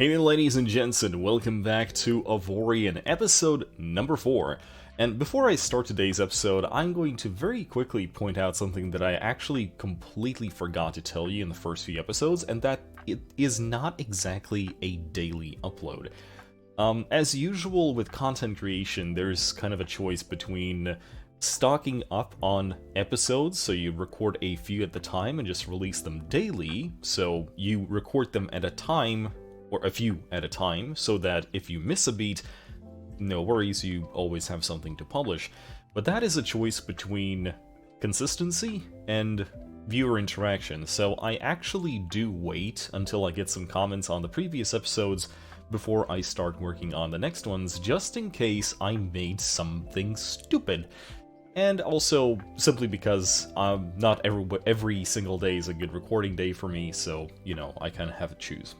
Hey ladies and gents, and welcome back to Avorion, episode number 4. And before I start today's episode, I'm going to very quickly point out something that I actually completely forgot to tell you in the first few episodes, and that it is not exactly a daily upload. As usual with content creation, there's kind of a choice between stocking up on episodes, so you record a few at the time and just release them daily, so you record them at a time, or a few at a time, so that if you miss a beat, no worries, you always have something to publish. But that is a choice between consistency and viewer interaction, so I actually do wait until I get some comments on the previous episodes before I start working on the next ones, just in case I made something stupid. And also, simply because not every single day is a good recording day for me, so, you know, I kind of have to choose.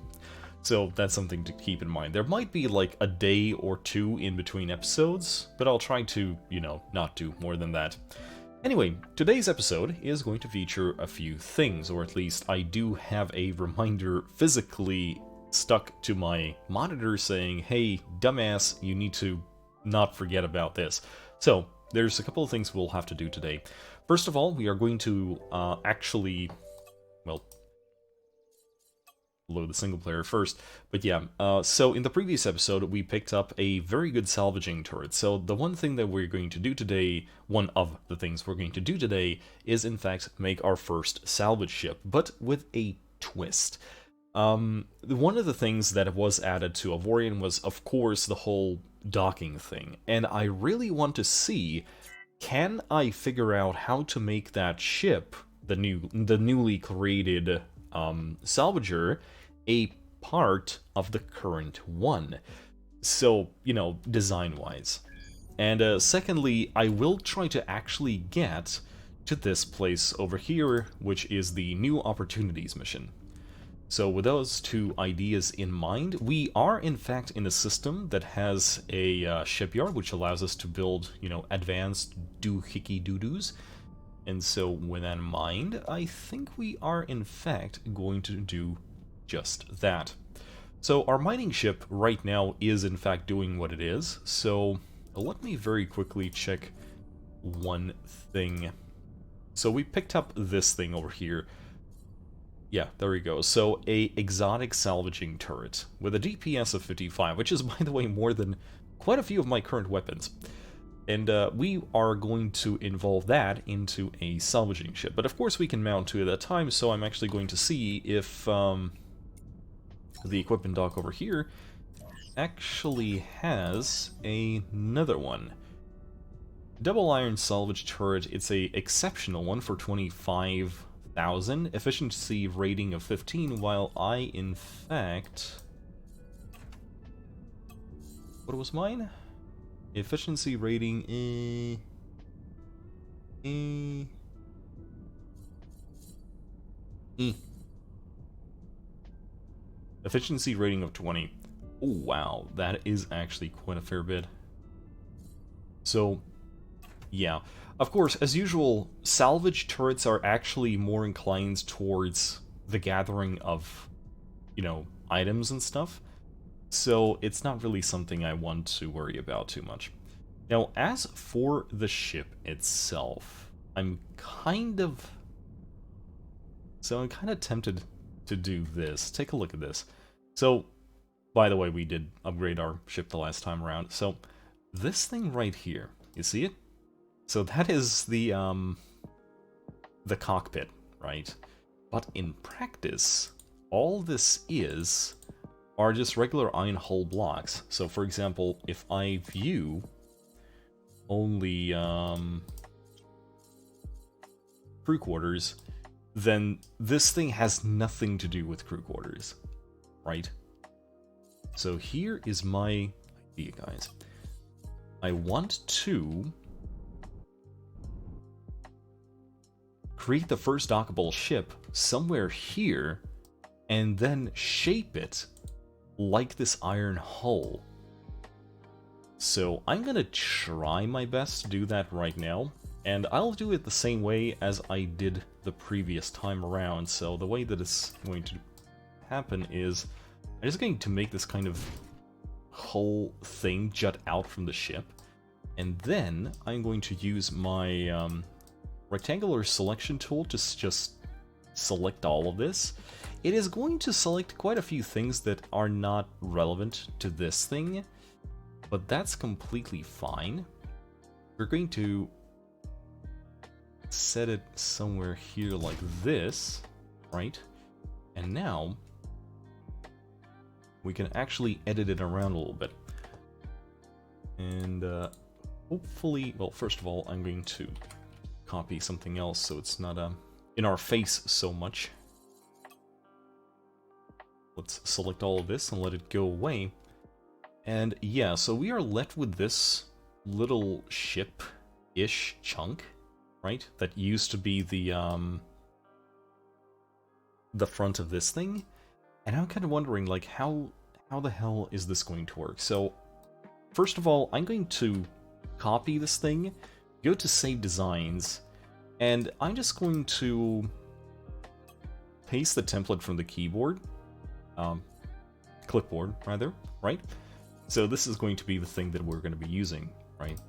So that's something to keep in mind. There might be like a day or two in between episodes, but I'll try to, you know, not do more than that. Anyway, today's episode is going to feature a few things, or at least I do have a reminder physically stuck to my monitor saying, hey, dumbass, you need to not forget about this. So, there's a couple of things we'll have to do today. First of all, we are going to load the single player first. But yeah, so in the previous episode, we picked up a very good salvaging turret. So the one thing that we're going to do today, one of the things we're going to do today, is in fact make our first salvage ship, but with a twist. One of the things that was added to Avorion was, of course, the whole docking thing, and I really want to see, can I figure out how to make that ship, the newly created salvager, a part of the current one? So, you know, design-wise. And secondly, I will try to actually get to this place over here, which is the New Opportunities mission. So with those two ideas in mind, we are in fact in a system that has a shipyard, which allows us to build, you know, advanced doohickey-doo-doos. And so with that in mind, I think we are in fact going to do just that. So our mining ship right now is in fact doing what it is, so let me very quickly check one thing. So we picked up this thing over here. Yeah, there we go. So, a exotic salvaging turret with a DPS of 55, which is, by the way, more than quite a few of my current weapons. And we are going to involve that into a salvaging ship. But of course we can mount two at a time, so I'm actually going to see if the equipment dock over here actually has another one. Double iron salvage turret. It's a exceptional one for 25,000, efficiency rating of 15, while I, in fact... What was mine? Efficiency rating, Efficiency rating of 20. Oh, wow, that is actually quite a fair bit. So, yeah. Of course, as usual, salvage turrets are actually more inclined towards the gathering of, you know, items and stuff. So it's not really something I want to worry about too much. Now, as for the ship itself, I'm kind of tempted to do this. Take a look at this. So, by the way, we did upgrade our ship the last time around. So, this thing right here, you see it? So that is the cockpit, right? But in practice, all this are just regular iron hull blocks. So for example, if I view only crew quarters, then this thing has nothing to do with crew quarters, right? So here is my idea, guys. I want to create the first dockable ship somewhere here, and then shape it like this iron hull. So I'm gonna try my best to do that right now, and I'll do it the same way as I did the previous time around. So the way that it's going to happen is I'm just going to make this kind of whole thing jut out from the ship. And then I'm going to use my rectangular selection tool to just select all of this. It is going to select quite a few things that are not relevant to this thing, but that's completely fine. We're going to set it somewhere here like this, right? And now we can actually edit it around a little bit. And hopefully, well, first of all, I'm going to copy something else so it's not in our face so much. Let's select all of this and let it go away. And yeah, so we are left with this little ship-ish chunk, right? That used to be the front of this thing. And I'm kind of wondering, like, how the hell is this going to work? So, first of all, I'm going to copy this thing, go to Save Designs, and I'm just going to paste the template from the keyboard, clipboard, rather, right? So this is going to be the thing that we're going to be using, right?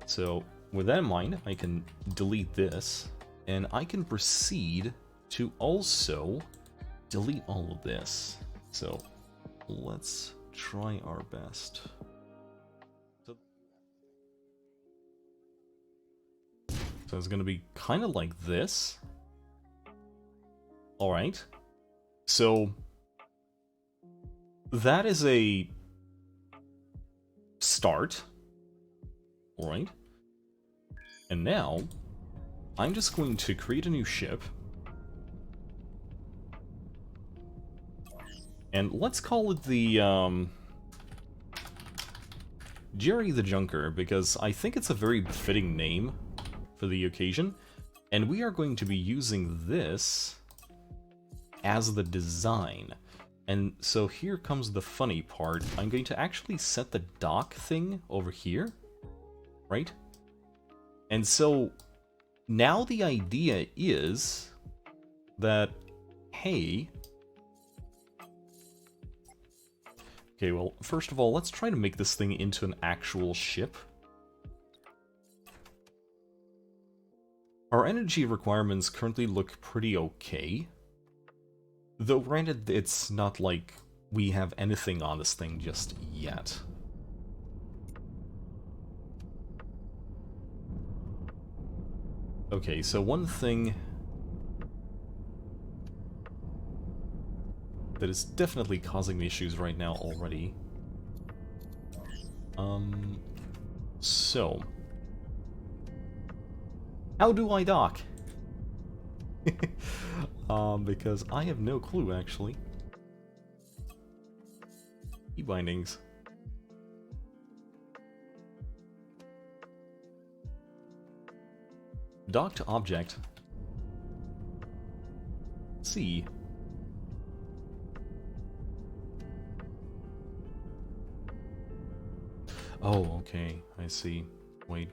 So with that in mind, I can delete this, and I can proceed to also delete all of this. So let's try our best. So it's going to be kind of like this. Alright. So that is a start. Alright. And now I'm just going to create a new ship. And let's call it the Jerry the Junker, because I think it's a very befitting name for the occasion. And we are going to be using this as the design. And so here comes the funny part. I'm going to actually set the dock thing over here, right? And so now the idea is that, hey... Okay, well, first of all, let's try to make this thing into an actual ship. Our energy requirements currently look pretty okay. Though granted, it's not like we have anything on this thing just yet. Okay, so one thing that is definitely causing me issues right now already. So... how do I dock? Because I have no clue, actually. Key bindings. Dock to object. C. Oh, okay, I see. Wait.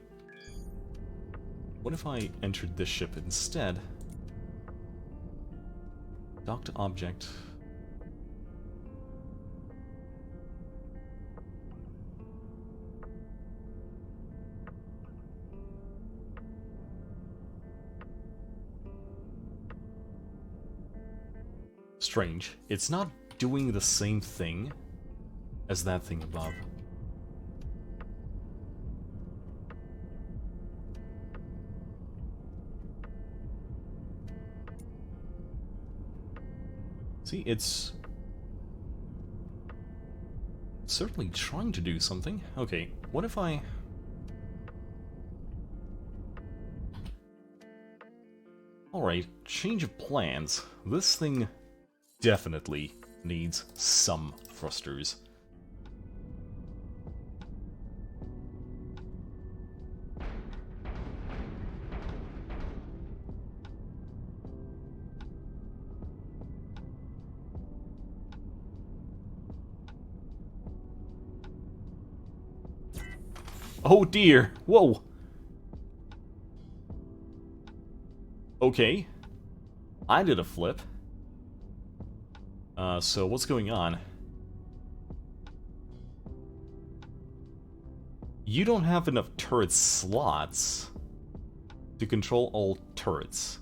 What if I entered this ship instead? Dock to object. Strange. It's not doing the same thing as that thing above. See, it's certainly trying to do something. Okay, what if I... Alright, change of plans. This thing definitely needs some thrusters. Oh dear! Whoa! Okay. I did a flip. So what's going on? You don't have enough turret slots to control all turrets.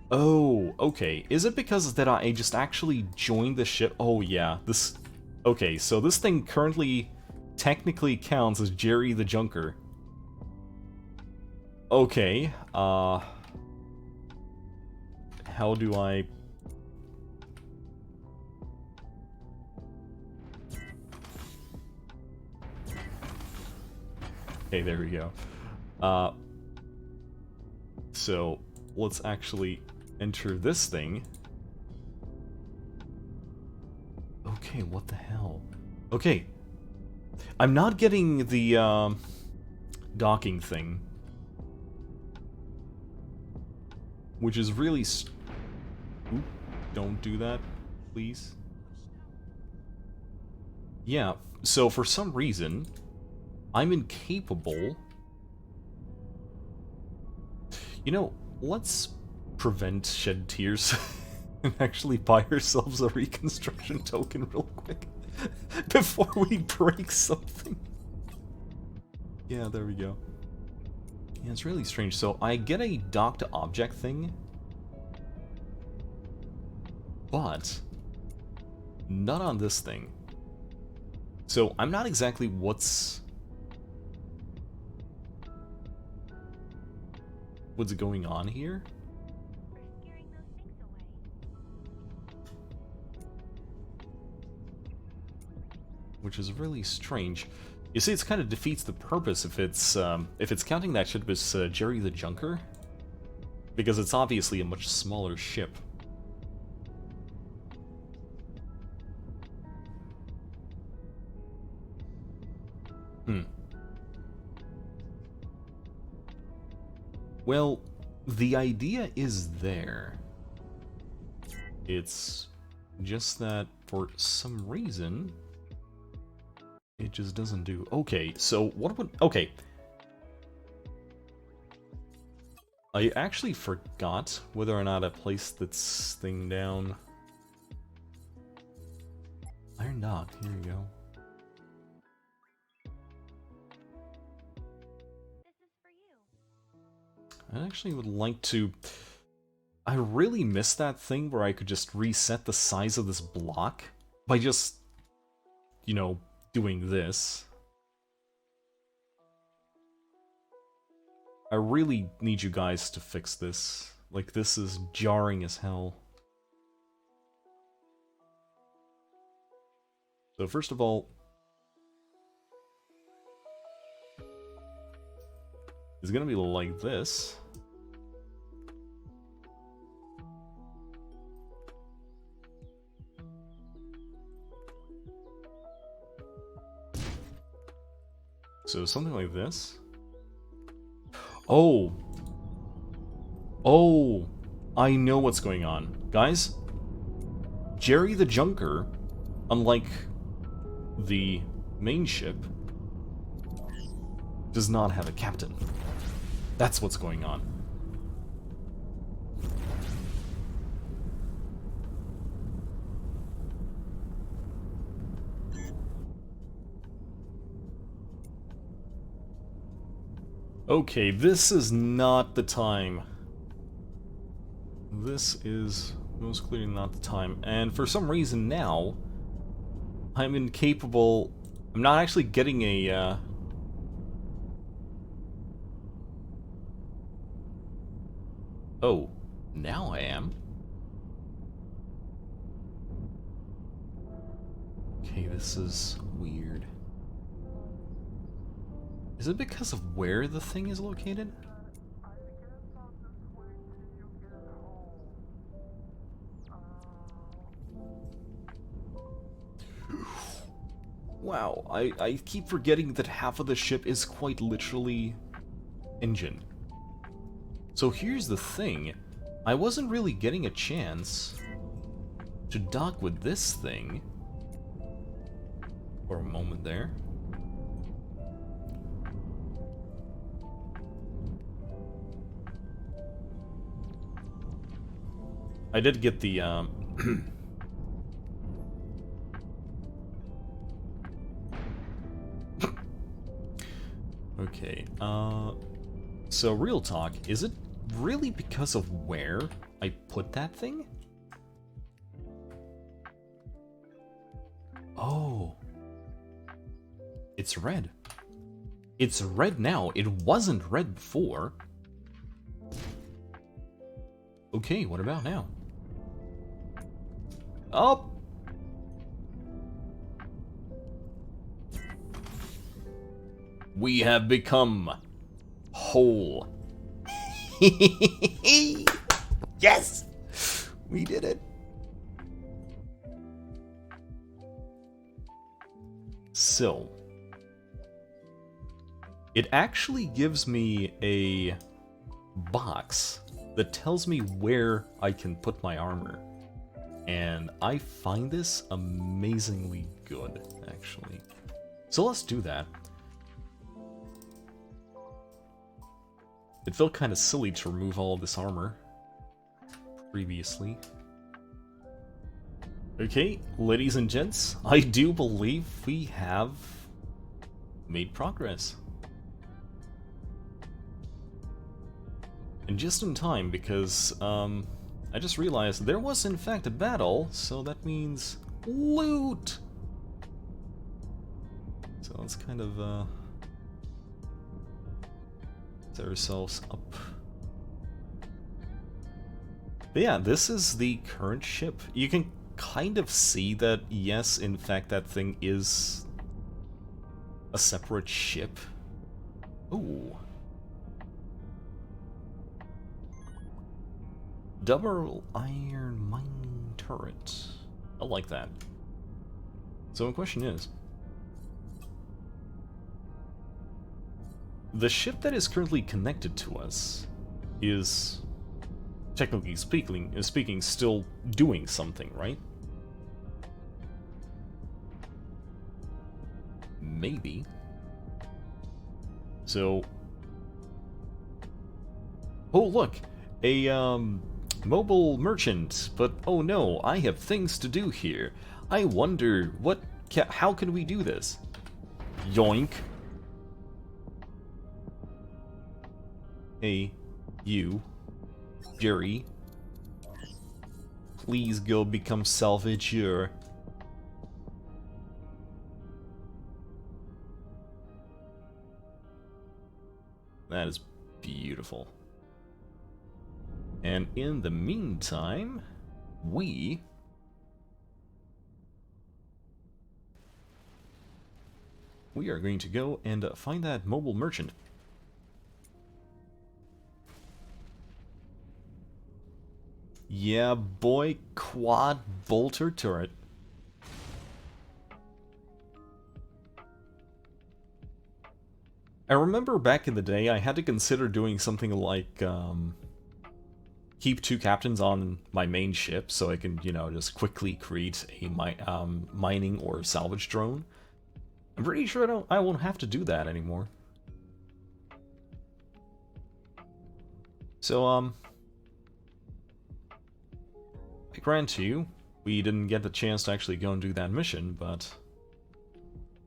Oh, okay. Is it because that I just actually joined the ship? Oh, yeah. This... Okay, so this thing currently technically counts as Jerry the Junker. Okay, how do I... Okay, there we go. So, let's actually enter this thing. Okay, what the hell? Okay. I'm not getting the, docking thing. Which is really... Oop, don't do that, please. Yeah, so for some reason, I'm incapable... You know, let's prevent shed tears and actually buy ourselves a reconstruction token real quick before we break something. Yeah, there we go. Yeah, it's really strange. So I get a dock to object thing, but not on this thing. So I'm not exactly what's going on here. Which is really strange. You see, it kind of defeats the purpose if it's counting that ship as Jerry the Junker, because it's obviously a much smaller ship. Well, the idea is there. It's just that for some reason it just doesn't do. Okay, so what would... Okay. I actually forgot whether or not I placed this thing down. Iron Dock, here you go. I actually would like to... I really miss that thing where I could just reset the size of this block by just, you know, doing this. I really need you guys to fix this. Like, this is jarring as hell. So first of all, it's gonna be like this. So something like this. Oh! Oh! I know what's going on. Guys, Jerry the Junker, unlike the main ship, does not have a captain. That's what's going on. Okay, this is not the time. This is most clearly not the time. And for some reason now, I'm incapable... I'm not actually getting a... Oh, now I am. Okay, this is weird. Is it because of where the thing is located? Wow, I keep forgetting that half of the ship is quite literally engine. So here's the thing. I wasn't really getting a chance to dock with this thing for a moment there. I did get the, Okay, so real talk, is it really because of where I put that thing? Oh. It's red. It's red now. It wasn't red before. Okay, what about now? Oh! We have become whole. Yes! We did it. So, it actually gives me a box that tells me where I can put my armor. And I find this amazingly good, actually. So let's do that. It felt kind of silly to remove all of this armor previously. Okay, ladies and gents, I do believe we have made progress. And just in time, because I just realized there was in fact a battle, so that means loot! So let's kind of set ourselves up. But yeah, this is the current ship. You can kind of see that, yes, in fact, that thing is a separate ship. Ooh. Double iron mining turret. I like that. So the question is, the ship that is currently connected to us is, technically speaking, still doing something, right? Maybe. So, oh look, a mobile merchant, but oh no, I have things to do here. I wonder how can we do this? Yoink. Hey, you, Jerry, please go become Salvager. That is beautiful. And in the meantime, we are going to go and find that mobile merchant. Yeah, boy, quad bolter turret. I remember back in the day, I had to consider doing something like, keep 2 captains on my main ship so I can, you know, just quickly create a mining or salvage drone. I'm pretty sure I won't have to do that anymore. So, I grant you, we didn't get the chance to actually go and do that mission, but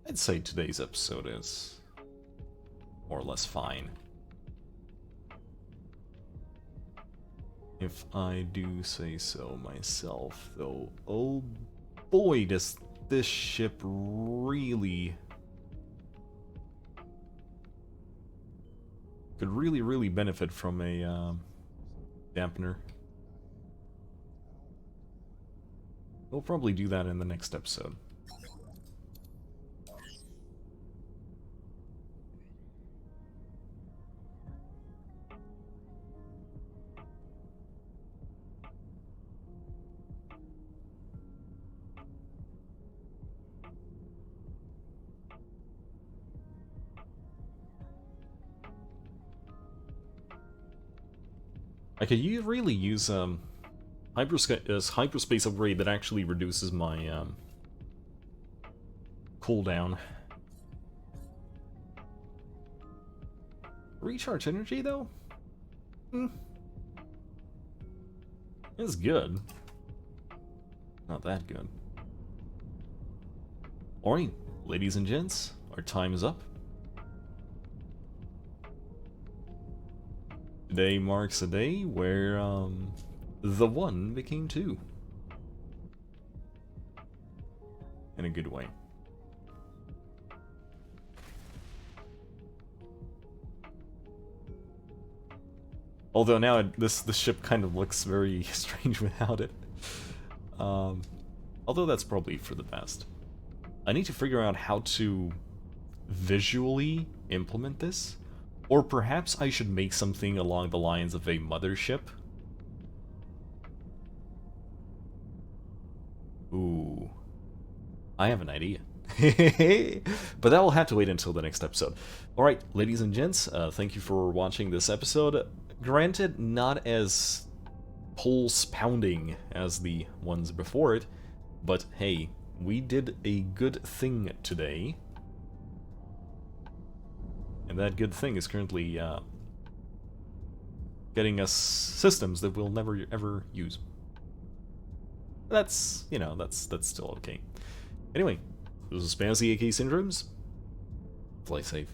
I'd say today's episode is more or less fine. If I do say so myself, though, oh boy, does this ship could really benefit from a dampener. We'll probably do that in the next episode. I could really use hyperspace upgrade that actually reduces my cooldown. Recharge energy though? It's good. Not that good. Alright, ladies and gents, our time is up. Today marks a day where, the one became two. In a good way. Although now this ship kind of looks very strange without it. Although that's probably for the best. I need to figure out how to visually implement this. Or perhaps I should make something along the lines of a mothership. Ooh. I have an idea. But that will have to wait until the next episode. Alright, ladies and gents, thank you for watching this episode. Granted, not as pulse-pounding as the ones before it, but hey, we did a good thing today. And that good thing is currently getting us systems that we'll never ever use. That's, you know, that's still okay. Anyway, this is Spazzy AK Syndromes. Fly safe.